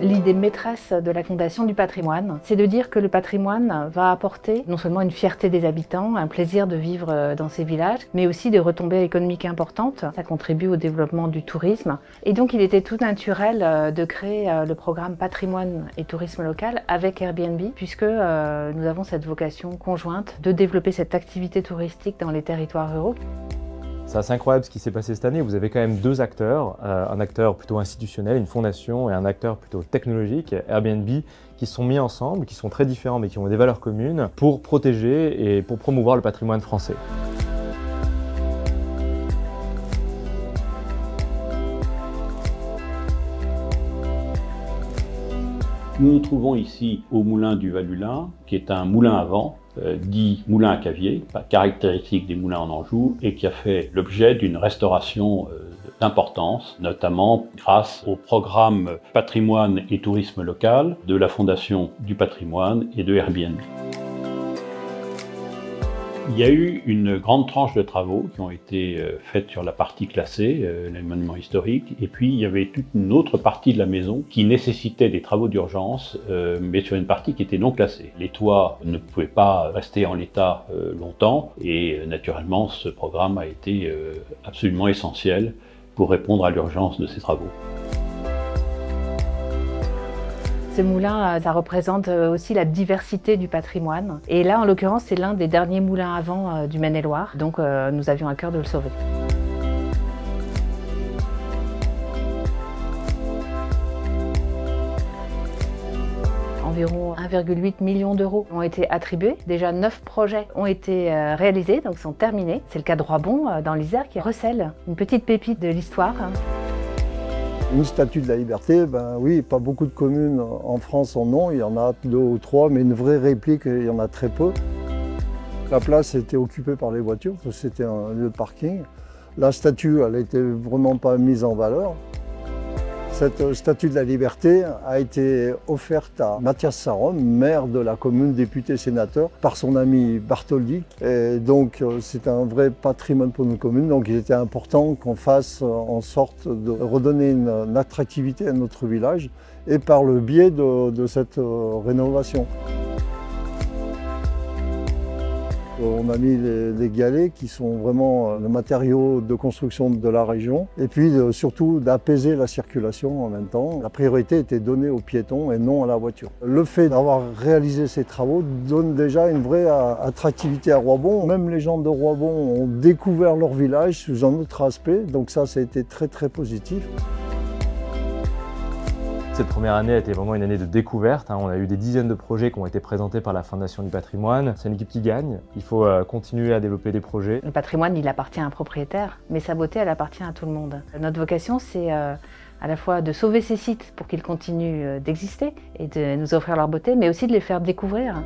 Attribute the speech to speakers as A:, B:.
A: L'idée maîtresse de la Fondation du patrimoine, c'est de dire que le patrimoine va apporter non seulement une fierté des habitants, un plaisir de vivre dans ces villages, mais aussi des retombées économiques importantes. Ça contribue au développement du tourisme. Et donc il était tout naturel de créer le programme Patrimoine et Tourisme Local avec Airbnb, puisque nous avons cette vocation conjointe de développer cette activité touristique dans les territoires ruraux.
B: C'est assez incroyable ce qui s'est passé cette année. Vous avez quand même deux acteurs, un acteur plutôt institutionnel, une fondation, et un acteur plutôt technologique, Airbnb, qui se sont mis ensemble, qui sont très différents mais qui ont des valeurs communes pour protéger et pour promouvoir le patrimoine français.
C: Nous nous trouvons ici au moulin du Valulin, qui est un moulin à vent, dit moulin à cavier, caractéristique des moulins en Anjou, et qui a fait l'objet d'une restauration d'importance, notamment grâce au programme Patrimoine et Tourisme Local de la Fondation du Patrimoine et de Airbnb. Il y a eu une grande tranche de travaux qui ont été faits sur la partie classée, les monuments historiques, et puis il y avait toute une autre partie de la maison qui nécessitait des travaux d'urgence, mais sur une partie qui était non classée. Les toits ne pouvaient pas rester en l'état longtemps, et naturellement ce programme a été absolument essentiel pour répondre à l'urgence de ces travaux.
A: Ce moulin, ça représente aussi la diversité du patrimoine. Et là, en l'occurrence, c'est l'un des derniers moulins à vent du Maine-et-Loire. Donc, nous avions à cœur de le sauver. Environ 1,8 million d'euros ont été attribués. Déjà 9 projets ont été réalisés, donc sont terminés. C'est le cas de Roibon, dans l'Isère, qui recèle une petite pépite de l'histoire.
D: Une statue de la liberté, ben oui, pas beaucoup de communes en France en ont, il y en a 2 ou 3, mais une vraie réplique, il y en a très peu. La place était occupée par les voitures, c'était un lieu de parking. La statue, elle n'était vraiment pas mise en valeur. Cette statue de la liberté a été offerte à Mathias Saron, maire de la commune, député sénateur, par son ami Bartholdi. Et donc c'est un vrai patrimoine pour nos communes, donc il était important qu'on fasse en sorte de redonner une attractivité à notre village et par le biais de cette rénovation. On a mis les galets qui sont vraiment le matériau de construction de la région et puis surtout d'apaiser la circulation en même temps. La priorité était donnée aux piétons et non à la voiture. Le fait d'avoir réalisé ces travaux donne déjà une vraie attractivité à Roibon. Même les gens de Roibon ont découvert leur village sous un autre aspect, donc ça a été très très positif.
B: Cette première année a été vraiment une année de découverte. On a eu des dizaines de projets qui ont été présentés par la Fondation du patrimoine. C'est une équipe qui gagne. Il faut continuer à développer des projets.
A: Le patrimoine, il appartient à un propriétaire, mais sa beauté, elle appartient à tout le monde. Notre vocation, c'est à la fois de sauver ces sites pour qu'ils continuent d'exister et de nous offrir leur beauté, mais aussi de les faire découvrir.